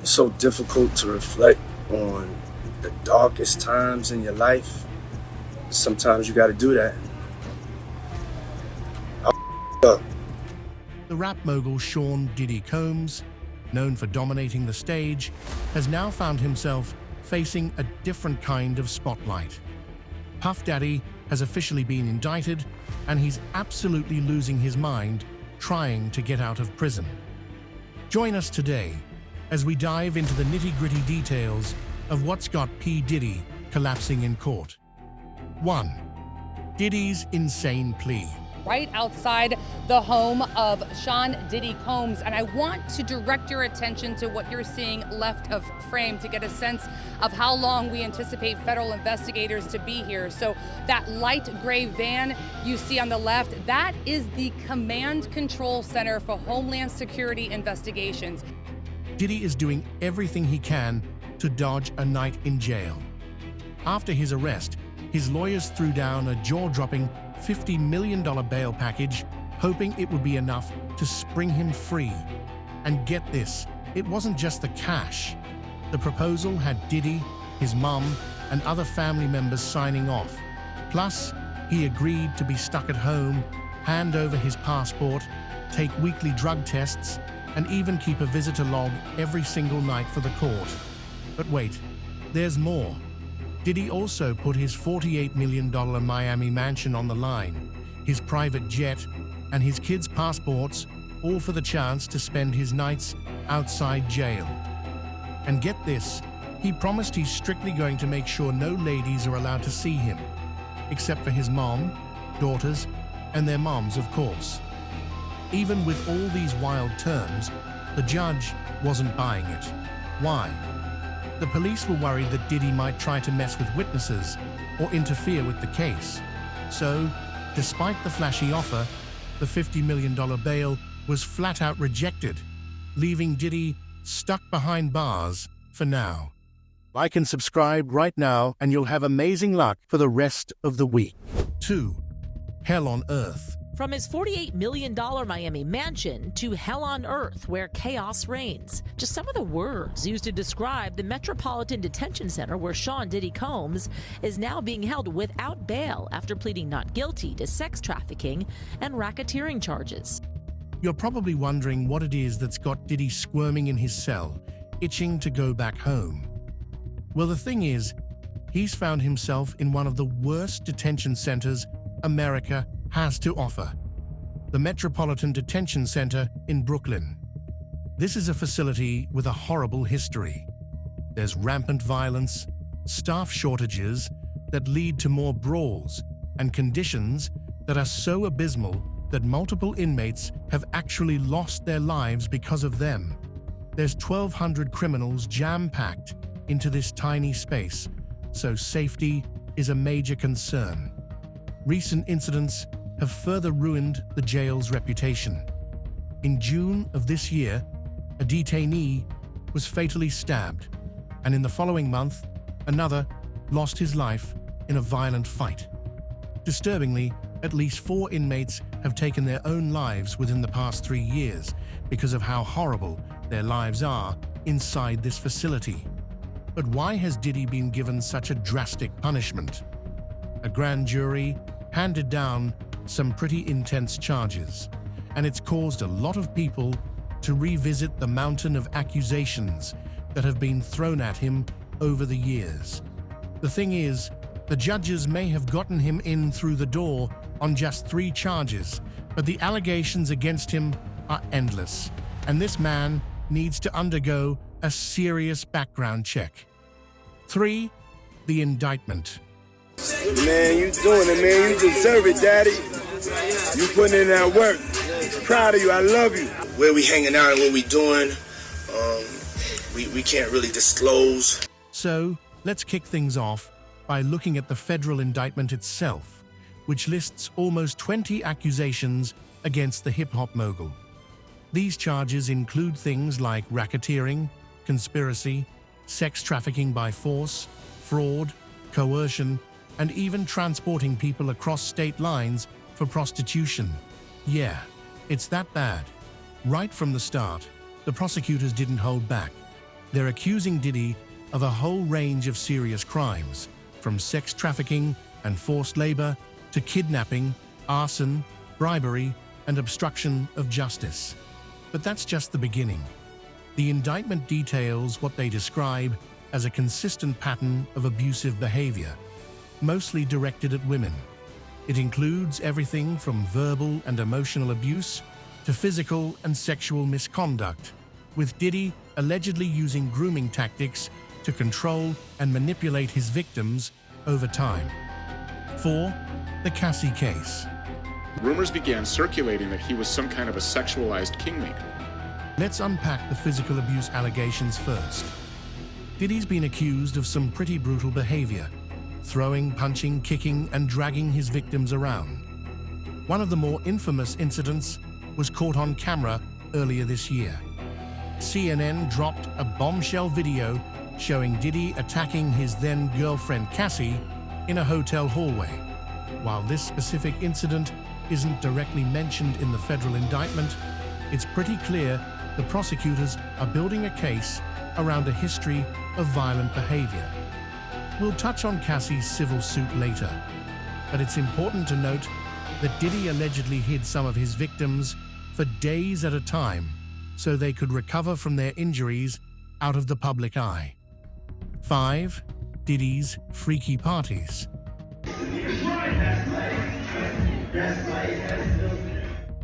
so difficult to reflect on the darkest times in your life. Sometimes you gotta do that. Up. The rap mogul Sean Diddy Combs, known for dominating the stage, has now found himself facing a different kind of spotlight. Puff Daddy has officially been indicted, and he's absolutely losing his mind trying to get out of prison. Join us today as we dive into the nitty-gritty details of what's got P Diddy collapsing in court. 1. Diddy's insane plea. Right outside the home of Sean Diddy Combs. And I want to direct your attention to what you're seeing left of frame to get a sense of how long we anticipate federal investigators to be here. So that light gray van you see on the left, that is the Command Control Center for Homeland Security Investigations. Diddy is doing everything he can to dodge a night in jail. After his arrest, his lawyers threw down a jaw-dropping $50 million bail package, hoping it would be enough to spring him free. And get this, it wasn't just the cash. The proposal had Diddy, his mom, and other family members signing off. Plus, he agreed to be stuck at home, hand over his passport, take weekly drug tests, and even keep a visitor log every single night for the court. But wait, there's more. Diddy also put his $48 million Miami mansion on the line, his private jet, and his kids' passports, all for the chance to spend his nights outside jail. And get this, he promised he's strictly going to make sure no ladies are allowed to see him, except for his mom, daughters, and their moms, of course. Even with all these wild terms, the judge wasn't buying it. Why? The police were worried that Diddy might try to mess with witnesses or interfere with the case. So, despite the flashy offer, the $50 million bail was flat out rejected, leaving Diddy stuck behind bars for now. Like and subscribe right now and you'll have amazing luck for the rest of the week. 2. Hell on Earth. From his $48 million Miami mansion to hell on earth where chaos reigns. Just some of the words used to describe the Metropolitan Detention Center where Sean Diddy Combs is now being held without bail after pleading not guilty to sex trafficking and racketeering charges. You're probably wondering what it is that's got Diddy squirming in his cell, itching to go back home. Well, the thing is, he's found himself in one of the worst detention centers America has to offer, the Metropolitan Detention Center in Brooklyn. This is a facility with a horrible history. There's rampant violence, staff shortages that lead to more brawls, and conditions that are so abysmal that multiple inmates have actually lost their lives because of them. There's 1,200 criminals jam-packed into this tiny space, so safety is a major concern. Recent incidents have further ruined the jail's reputation. In June of this year, a detainee was fatally stabbed, and in the following month, another lost his life in a violent fight. Disturbingly, at least 4 inmates have taken their own lives within the past 3 years because of how horrible their lives are inside this facility. But why has Diddy been given such a drastic punishment? A grand jury handed down some pretty intense charges, and it's caused a lot of people to revisit the mountain of accusations that have been thrown at him over the years. The thing is, the judges may have gotten him in through the door on just 3 charges, but the allegations against him are endless, and this man needs to undergo a serious background check. 3. The indictment. Man, you doing it, man. You deserve it, Daddy. You putting in that work. Proud of you. I love you. Where we hanging out and what we doing, we can't really disclose. So, let's kick things off by looking at the federal indictment itself, which lists almost 20 accusations against the hip-hop mogul. These charges include things like racketeering, conspiracy, sex trafficking by force, fraud, coercion, and even transporting people across state lines for prostitution. Yeah, it's that bad. Right from the start, the prosecutors didn't hold back. They're accusing Diddy of a whole range of serious crimes, from sex trafficking and forced labor to kidnapping, arson, bribery, and obstruction of justice. But that's just the beginning. The indictment details what they describe as a consistent pattern of abusive behavior, mostly directed at women. It includes everything from verbal and emotional abuse to physical and sexual misconduct, with Diddy allegedly using grooming tactics to control and manipulate his victims over time. 4. The Cassie Case. Rumors began circulating that he was some kind of a sexualized kingmaker. Let's unpack the physical abuse allegations first. Diddy's been accused of some pretty brutal behavior, throwing, punching, kicking, and dragging his victims around. One of the more infamous incidents was caught on camera earlier this year. CNN dropped a bombshell video showing Diddy attacking his then-girlfriend Cassie in a hotel hallway. While this specific incident isn't directly mentioned in the federal indictment, it's pretty clear the prosecutors are building a case around a history of violent behavior. We'll touch on Cassie's civil suit later, but it's important to note that Diddy allegedly hid some of his victims for days at a time so they could recover from their injuries out of the public eye. 5. Diddy's freaky parties.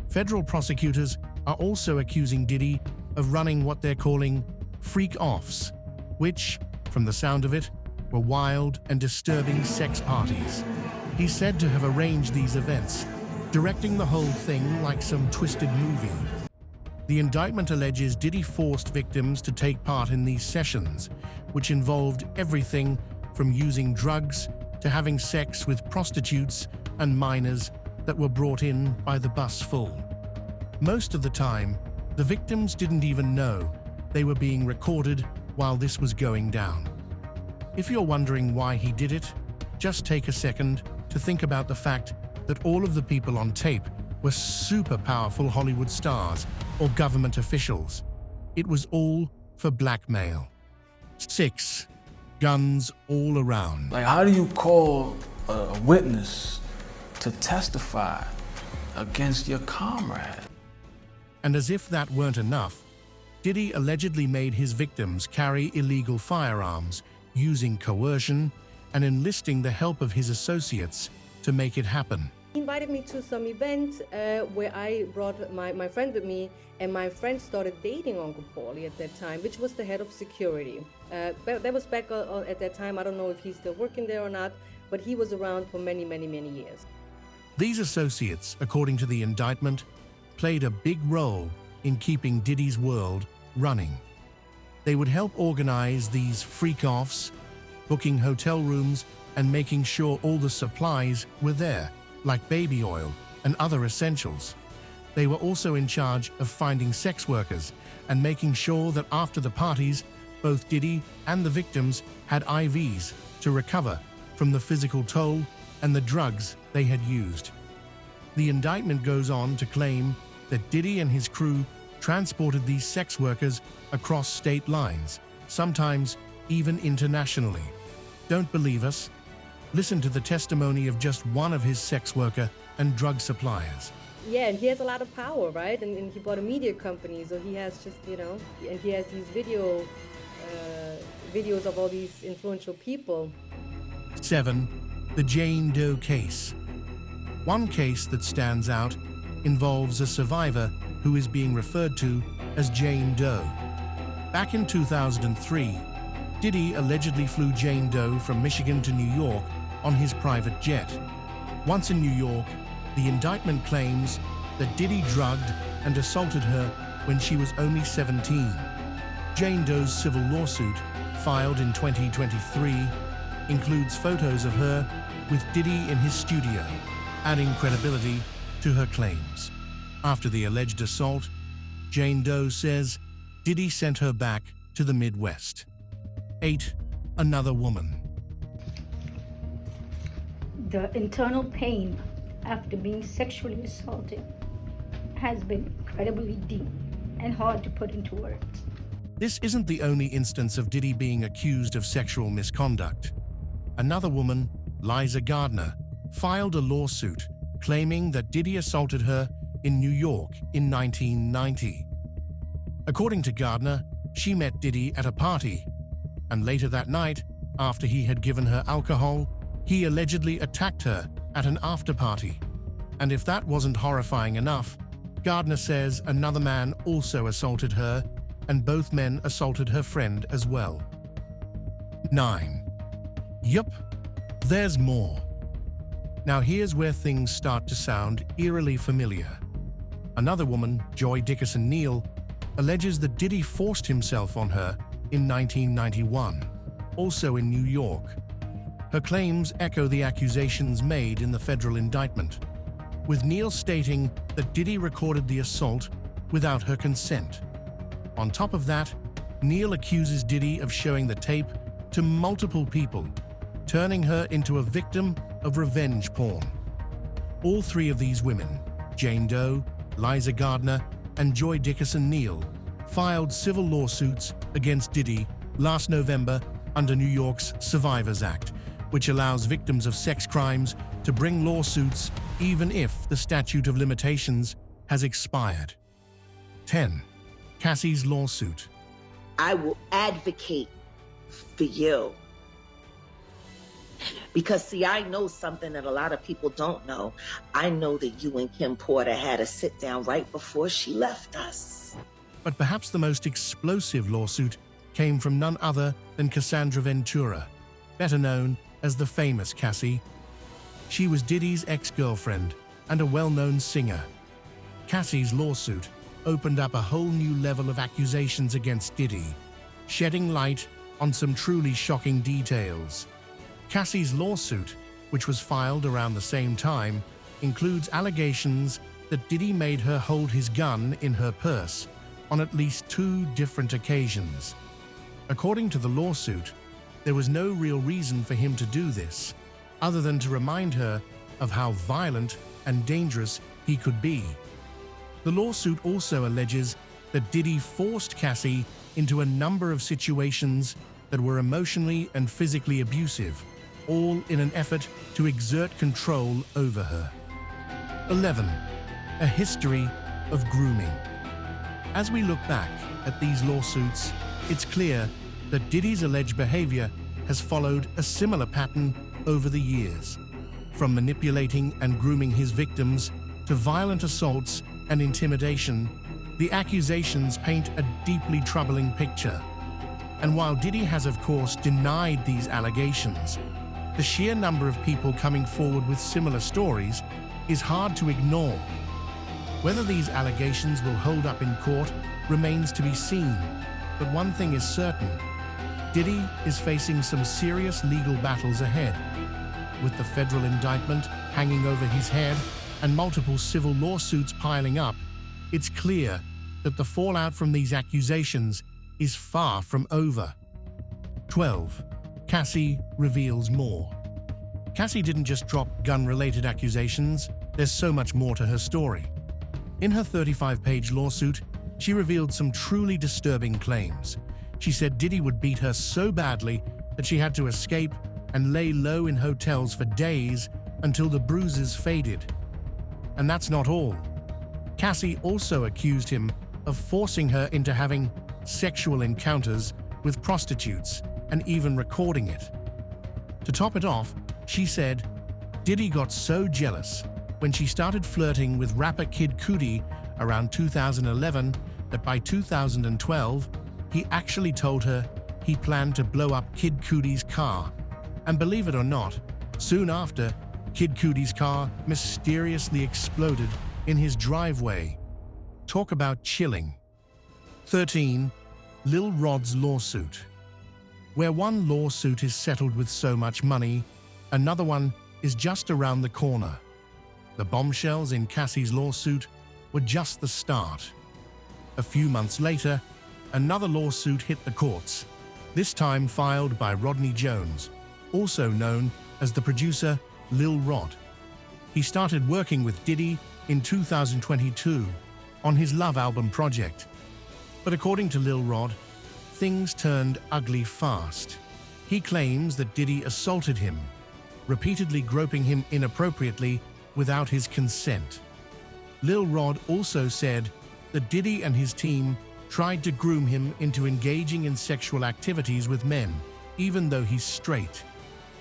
Federal prosecutors are also accusing Diddy of running what they're calling freak-offs, which, from the sound of it, were wild and disturbing sex parties. He's said to have arranged these events, directing the whole thing like some twisted movie. The indictment alleges Diddy forced victims to take part in these sessions, which involved everything from using drugs to having sex with prostitutes and minors that were brought in by the bus full. Most of the time, the victims didn't even know they were being recorded while this was going down. If you're wondering why he did it, just take a second to think about the fact that all of the people on tape were super powerful Hollywood stars or government officials. It was all for blackmail. 6. Guns all around. Like, how do you call a witness to testify against your comrade? And as if that weren't enough, Diddy allegedly made his victims carry illegal firearms, using coercion and enlisting the help of his associates to make it happen. He invited me to some event where I brought my friend with me, and my friend started dating Uncle Paulie at that time, which was the head of security. That was back at that time. I don't know if he's still working there or not, but he was around for many, many, many years. These associates, according to the indictment, played a big role in keeping Diddy's world running. They would help organize these freak-offs, booking hotel rooms and making sure all the supplies were there, like baby oil and other essentials. They were also in charge of finding sex workers and making sure that after the parties, both Diddy and the victims had IVs to recover from the physical toll and the drugs they had used. The indictment goes on to claim that Diddy and his crew transported these sex workers across state lines, sometimes even internationally. Don't believe us? Listen to the testimony of just one of his sex worker and drug suppliers. Yeah, and he has a lot of power, right? And he bought a media company, so he has just, and he has these videos of all these influential people. 7. The Jane Doe case. One case that stands out involves a survivor who is being referred to as Jane Doe. Back in 2003, Diddy allegedly flew Jane Doe from Michigan to New York on his private jet. Once in New York, the indictment claims that Diddy drugged and assaulted her when she was only 17. Jane Doe's civil lawsuit, filed in 2023, includes photos of her with Diddy in his studio, adding credibility to her claims. After the alleged assault, Jane Doe says Diddy sent her back to the Midwest. 8. Another woman. The internal pain after being sexually assaulted has been incredibly deep and hard to put into words. This isn't the only instance of Diddy being accused of sexual misconduct. Another woman, Liza Gardner, filed a lawsuit claiming that Diddy assaulted her in New York in 1990. According to Gardner, she met Diddy at a party, and later that night, after he had given her alcohol, he allegedly attacked her at an after-party. And if that wasn't horrifying enough, Gardner says another man also assaulted her, and both men assaulted her friend as well. 9. Yup, there's more. Now here's where things start to sound eerily familiar. Another woman, Dickerson Neil, alleges that Diddy forced himself on her in 1991, also in New York. Her claims echo the accusations made in the federal indictment, with Neil stating that Diddy recorded the assault without her consent. On top of that, Neil accuses Diddy of showing the tape to multiple people, turning her into a victim of revenge porn. All three of these women, Jane Doe, Liza Gardner, and Dickerson Neil, filed civil lawsuits against Diddy last November under New York's Survivors Act, which allows victims of sex crimes to bring lawsuits even if the statute of limitations has expired. 10. Cassie's lawsuit. I will advocate for you. Because, see, I know something that a lot of people don't know. I know that you and Kim Porter had a sit-down right before she left us. But perhaps the most explosive lawsuit came from none other than Cassandra Ventura, better known as the famous Cassie. She was Diddy's ex-girlfriend and a well-known singer. Cassie's lawsuit opened up a whole new level of accusations against Diddy, shedding light on some truly shocking details. Cassie's lawsuit, which was filed around the same time, includes allegations that Diddy made her hold his gun in her purse on at least 2 different occasions. According to the lawsuit, there was no real reason for him to do this, other than to remind her of how violent and dangerous he could be. The lawsuit also alleges that Diddy forced Cassie into a number of situations that were emotionally and physically abusive, all in an effort to exert control over her. 11. A history of grooming. As we look back at these lawsuits, it's clear that Diddy's alleged behavior has followed a similar pattern over the years. From manipulating and grooming his victims to violent assaults and intimidation, the accusations paint a deeply troubling picture. And while Diddy has of course denied these allegations, the sheer number of people coming forward with similar stories is hard to ignore. Whether these allegations will hold up in court remains to be seen, but one thing is certain: Diddy is facing some serious legal battles ahead. With the federal indictment hanging over his head and multiple civil lawsuits piling up, it's clear that the fallout from these accusations is far from over. 12. Cassie reveals more. Cassie didn't just drop gun-related accusations, there's so much more to her story. In her 35-page lawsuit, she revealed some truly disturbing claims. She said Diddy would beat her so badly that she had to escape and lay low in hotels for days until the bruises faded. And that's not all. Cassie also accused him of forcing her into having sexual encounters with prostitutes and even recording it. To top it off, she said Diddy got so jealous when she started flirting with rapper Kid Cudi around 2011 that by 2012, he actually told her he planned to blow up Kid Cudi's car. And believe it or not, soon after, Kid Cudi's car mysteriously exploded in his driveway. Talk about chilling. 13. Lil Rods lawsuit. Where one lawsuit is settled with so much money, another one is just around the corner. The bombshells in Cassie's lawsuit were just the start. A few months later, another lawsuit hit the courts, this time filed by Rodney Jones, also known as the producer Lil Rod. He started working with Diddy in 2022 on his Love album project. But according to Lil Rod, things turned ugly fast. He claims that Diddy assaulted him, repeatedly groping him inappropriately without his consent. Lil Rod also said that Diddy and his team tried to groom him into engaging in sexual activities with men, even though he's straight.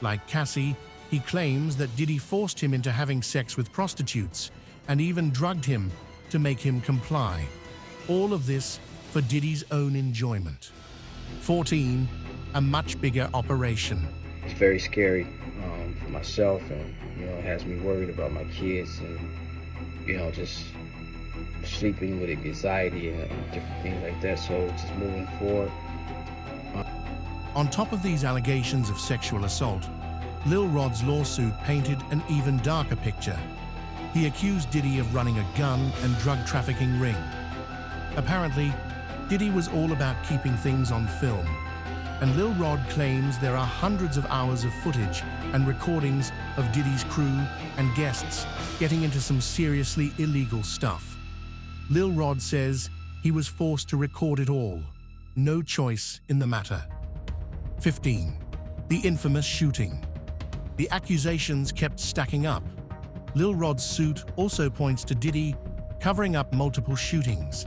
Like Cassie, he claims that Diddy forced him into having sex with prostitutes and even drugged him to make him comply. All of this for Diddy's own enjoyment. 14. A much bigger operation. It's very scary for myself, and it has me worried about my kids, and just sleeping with anxiety and different things like that. So just moving forward. On top of these allegations of sexual assault, Lil Rod's lawsuit painted an even darker picture. He accused Diddy of running a gun and drug trafficking ring. Apparently, Diddy was all about keeping things on film, and Lil Rod claims there are hundreds of hours of footage and recordings of Diddy's crew and guests getting into some seriously illegal stuff. Lil Rod says he was forced to record it all. No choice in the matter. 15. The infamous shooting. The accusations kept stacking up. Lil Rod's suit also points to Diddy covering up multiple shootings.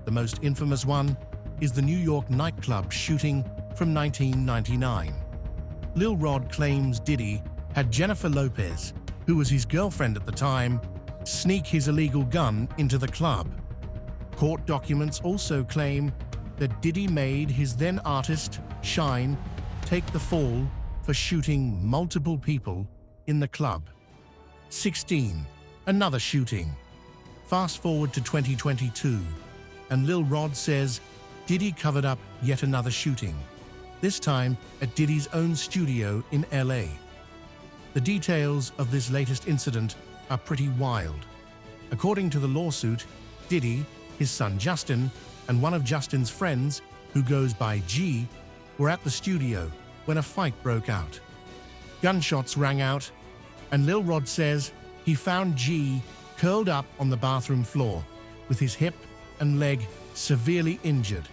The most infamous one is the New York nightclub shooting from 1999. Lil Rod claims Diddy had Jennifer Lopez, who was his girlfriend at the time, sneak his illegal gun into the club. Court documents also claim that Diddy made his then artist, Shine, take the fall for shooting multiple people in the club. 16. Another shooting. Fast forward to 2022, and Lil Rod says Diddy covered up yet another shooting, this time at Diddy's own studio in LA. The details of this latest incident are pretty wild. According to the lawsuit, Diddy, his son Justin, and one of Justin's friends, who goes by G, were at the studio when a fight broke out. Gunshots rang out, and Lil Rod says he found G curled up on the bathroom floor with his hip and leg severely injured.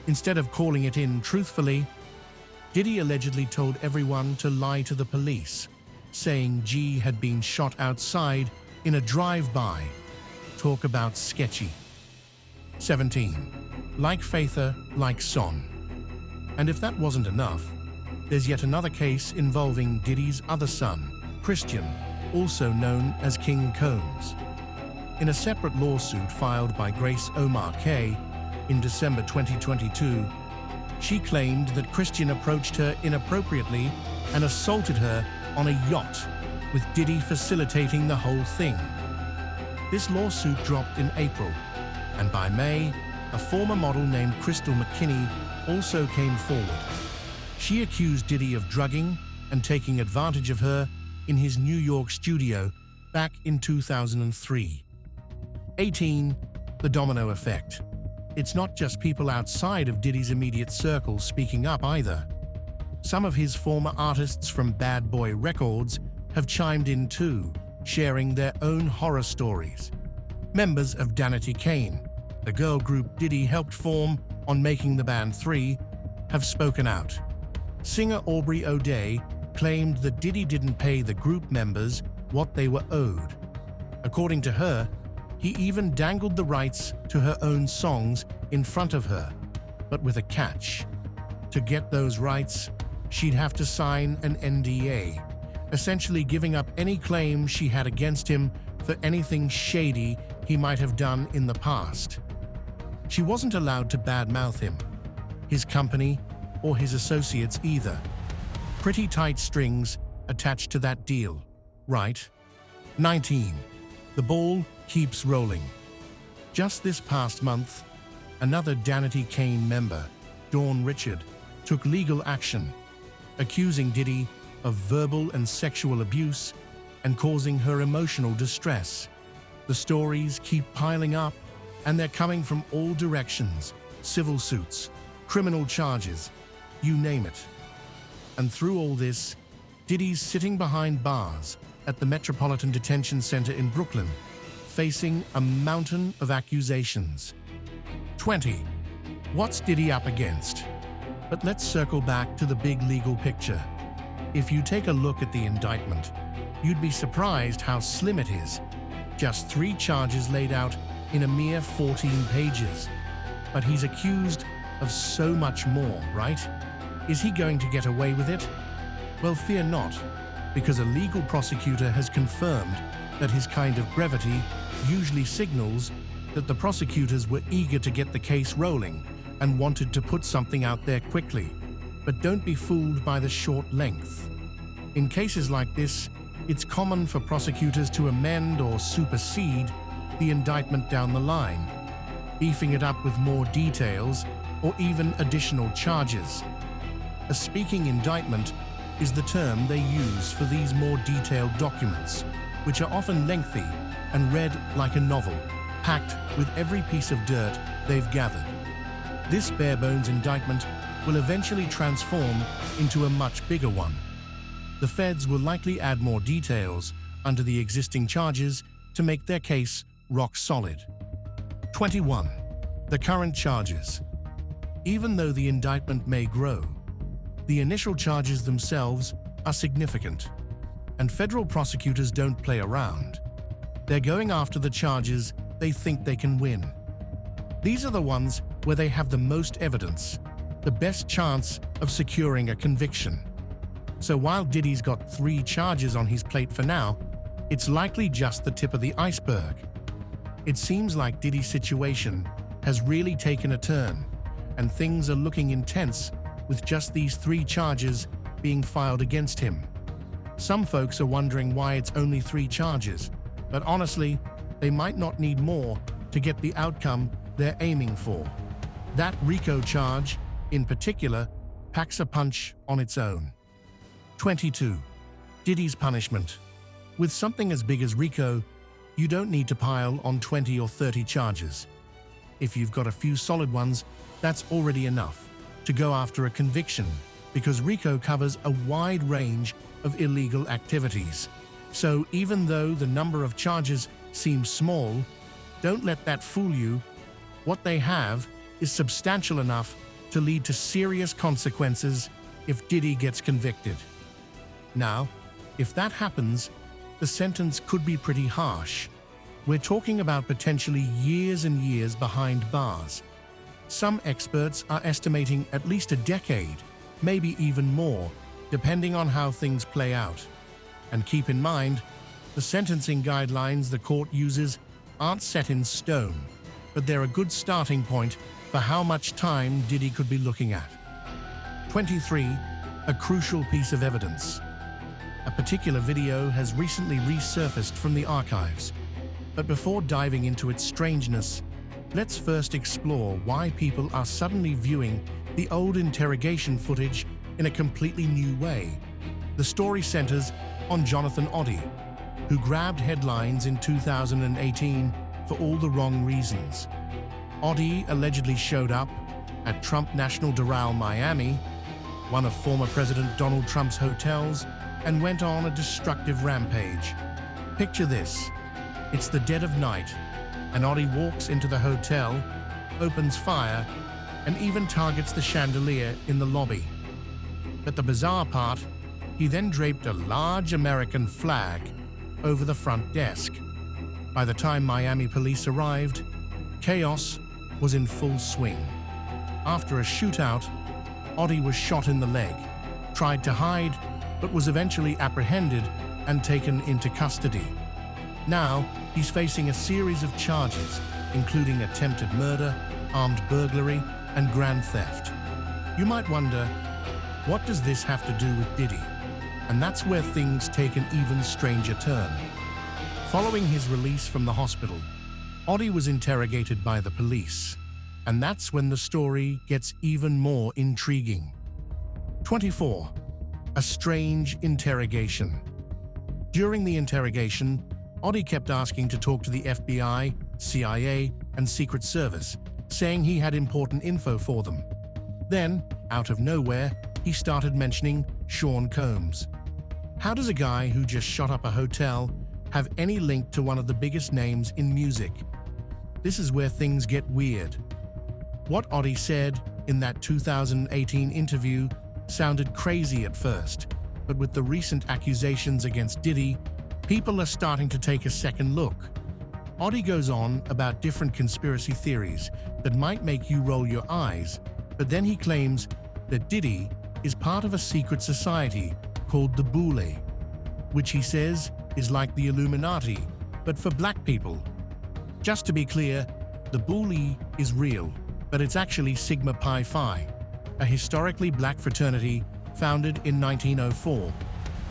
Instead of calling it in truthfully, Diddy allegedly told everyone to lie to the police, saying G had been shot outside in a drive-by. Talk about sketchy. 17. Like Faither, like Son. And if that wasn't enough, there's yet another case involving Diddy's other son, Christian, also known as King Combs. In a separate lawsuit filed by Grace Omar K. in December 2022, she claimed that Christian approached her inappropriately and assaulted her on a yacht, with Diddy facilitating the whole thing. This lawsuit dropped in April, and by May, a former model named Crystal McKinney also came forward. She accused Diddy of drugging and taking advantage of her in his New York studio back in 2003. 18. The domino effect. It's not just people outside of Diddy's immediate circle speaking up either. Some of his former artists from Bad Boy Records have chimed in too, sharing their own horror stories. Members of Danity Kane, the girl group Diddy helped form on Making the Band 3, have spoken out. Singer Aubrey O'Day claimed that Diddy didn't pay the group members what they were owed. According to her, he even dangled the rights to her own songs in front of her, but with a catch. To get those rights, she'd have to sign an NDA, essentially giving up any claim she had against him for anything shady he might have done in the past. She wasn't allowed to badmouth him, his company, or his associates either. Pretty tight strings attached to that deal, right? 19. The ball keeps rolling. Just this past month, another Danity Kane member, Daor Richard, took legal action, accusing Diddy of verbal and sexual abuse and causing her emotional distress. The stories keep piling up, and they're coming from all directions: civil suits, criminal charges, you name it. And through all this, Diddy's sitting behind bars at the Metropolitan Detention Center in Brooklyn, facing a mountain of accusations. 20. What's Diddy up against? But let's circle back to the big legal picture. If you take a look at the indictment, you'd be surprised how slim it is. Just 3 charges laid out in a mere 14 pages. But he's accused of so much more, right? Is he going to get away with it? Well, fear not, because a legal prosecutor has confirmed that his kind of brevity usually signals that the prosecutors were eager to get the case rolling and wanted to put something out there quickly. But don't be fooled by the short length. In cases like this, it's common for prosecutors to amend or supersede the indictment down the line, beefing it up with more details or even additional charges. A speaking indictment is the term they use for these more detailed documents, which are often lengthy and read like a novel, packed with every piece of dirt they've gathered. This bare-bones indictment will eventually transform into a much bigger one. The feds will likely add more details under the existing charges to make their case rock solid. 21. The current charges. Even though the indictment may grow, the initial charges themselves are significant, and federal prosecutors don't play around. They're going after the charges they think they can win. These are the ones where they have the most evidence, the best chance of securing a conviction. So while Diddy's got 3 charges on his plate for now, it's likely just the tip of the iceberg. It seems like Diddy's situation has really taken a turn, and things are looking intense with just these 3 charges being filed against him. Some folks are wondering why it's only 3 charges, but honestly, they might not need more to get the outcome they're aiming for. That RICO charge, in particular, packs a punch on its own. 22. Diddy's Punishment. With something as big as RICO, you don't need to pile on 20 or 30 charges. If you've got a few solid ones, that's already enough to go after a conviction, because RICO covers a wide range of illegal activities. So even though the number of charges seems small, don't let that fool you. What they have is substantial enough to lead to serious consequences if Diddy gets convicted. Now, if that happens, the sentence could be pretty harsh. We're talking about potentially years and years behind bars. Some experts are estimating at least a decade, maybe even more, depending on how things play out. And keep in mind, the sentencing guidelines the court uses aren't set in stone, but they're a good starting point for how much time Diddy could be looking at. 23. A crucial piece of evidence. A particular video has recently resurfaced from the archives. But before diving into its strangeness, let's first explore why people are suddenly viewing the old interrogation footage in a completely new way. The story centers on Jonathan Oddie, who grabbed headlines in 2018 for all the wrong reasons. Oddie allegedly showed up at Trump National Doral, Miami, one of former President Donald Trump's hotels, and went on a destructive rampage. Picture this. It's the dead of night, and Oddie walks into the hotel, opens fire, and even targets the chandelier in the lobby. But the bizarre part, he then draped a large American flag over the front desk. By the time Miami police arrived, chaos was in full swing. After a shootout, Oddie was shot in the leg, tried to hide, but was eventually apprehended and taken into custody. Now, he's facing a series of charges, including attempted murder, armed burglary, and grand theft. You might wonder, what does this have to do with Diddy? And that's where things take an even stranger turn. Following his release from the hospital, Oddie was interrogated by the police, and that's when the story gets even more intriguing. 24. A strange interrogation. During the interrogation, Oddie kept asking to talk to the FBI, CIA, and Secret Service, saying he had important info for them. Then, out of nowhere, he started mentioning Sean Combs. How does a guy who just shot up a hotel have any link to one of the biggest names in music? This is where things get weird. What Oddie said in that 2018 interview sounded crazy at first, but with the recent accusations against Diddy, people are starting to take a second look. Oddie goes on about different conspiracy theories that might make you roll your eyes, but then he claims that Diddy is part of a secret society called the Boule, which he says is like the Illuminati, but for black people. Just to be clear, the Boule is real, but it's actually Sigma Pi Phi, a historically black fraternity founded in 1904,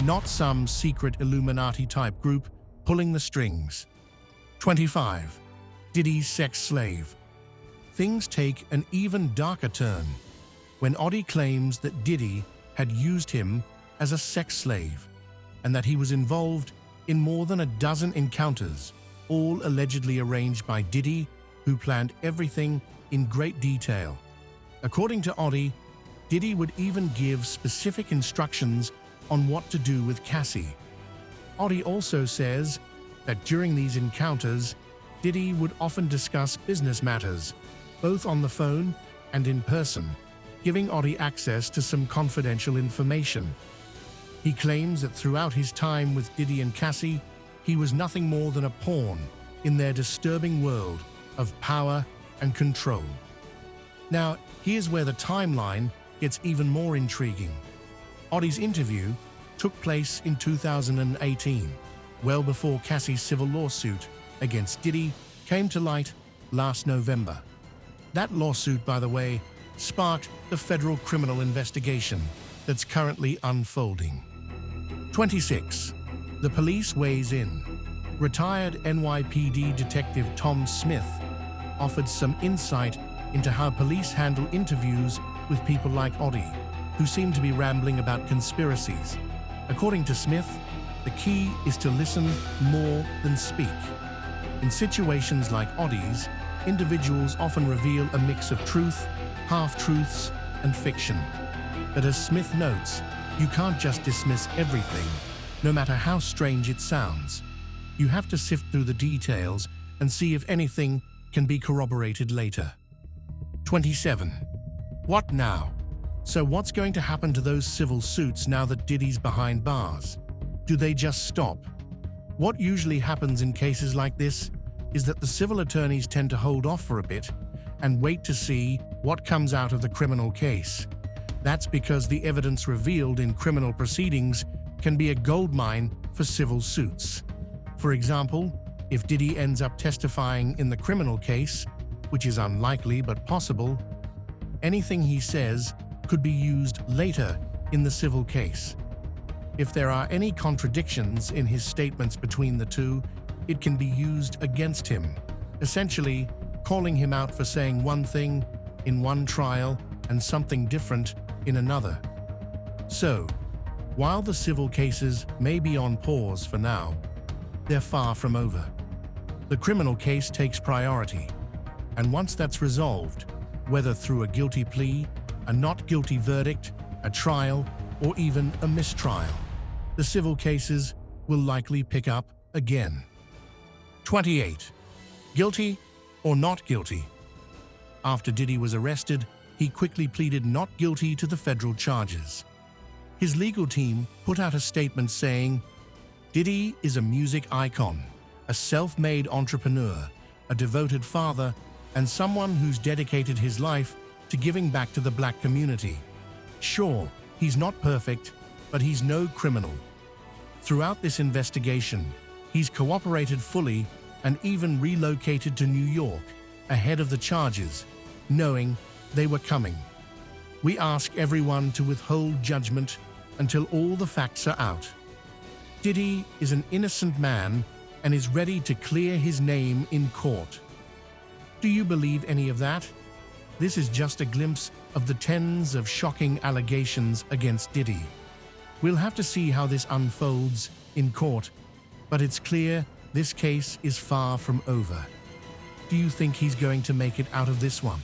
not some secret Illuminati-type group pulling the strings. 25. Diddy's sex slave. Things take an even darker turn when Oddie claims that Diddy had used him as a sex slave and that he was involved in more than a dozen encounters, all allegedly arranged by Diddy, who planned everything in great detail. According to Oddie, Diddy would even give specific instructions on what to do with Cassie. Oddie also says that during these encounters, Diddy would often discuss business matters, both on the phone and in person, giving Oddie access to some confidential information. He claims that throughout his time with Diddy and Cassie, he was nothing more than a pawn in their disturbing world of power and control. Now, here's where the timeline gets even more intriguing. Oddie's interview took place in 2018, well before Cassie's civil lawsuit against Diddy came to light last November. That lawsuit, by the way, sparked the federal criminal investigation that's currently unfolding. 26. The police weighs in. Retired NYPD Detective Tom Smith offered some insight into how police handle interviews with people like Oddie, who seem to be rambling about conspiracies. According to Smith, the key is to listen more than speak. In situations like Oddie's, individuals often reveal a mix of truth, half-truths, and fiction. But as Smith notes, you can't just dismiss everything, no matter how strange it sounds. You have to sift through the details and see if anything can be corroborated later. 27. What now? So what's going to happen to those civil suits now that Diddy's behind bars? Do they just stop? What usually happens in cases like this is that the civil attorneys tend to hold off for a bit and wait to see what comes out of the criminal case. That's because the evidence revealed in criminal proceedings can be a goldmine for civil suits. For example, if Diddy ends up testifying in the criminal case, which is unlikely but possible, anything he says could be used later in the civil case. If there are any contradictions in his statements between the two, it can be used against him, essentially calling him out for saying one thing in one trial and something different in another. So, while the civil cases may be on pause for now, they're far from over. The criminal case takes priority, and once that's resolved, whether through a guilty plea, a not guilty verdict, a trial, or even a mistrial, the civil cases will likely pick up again. 28. Guilty or not guilty? After Diddy was arrested, he quickly pleaded not guilty to the federal charges. His legal team put out a statement saying, "Diddy is a music icon, a self-made entrepreneur, a devoted father, and someone who's dedicated his life to giving back to the black community. Sure, he's not perfect, but he's no criminal. Throughout this investigation, he's cooperated fully and even relocated to New York ahead of the charges, knowing they were coming. We ask everyone to withhold judgment until all the facts are out. Diddy is an innocent man and is ready to clear his name in court." Do you believe any of that? This is just a glimpse of the tens of shocking allegations against Diddy. We'll have to see how this unfolds in court, but it's clear this case is far from over. Do you think he's going to make it out of this one?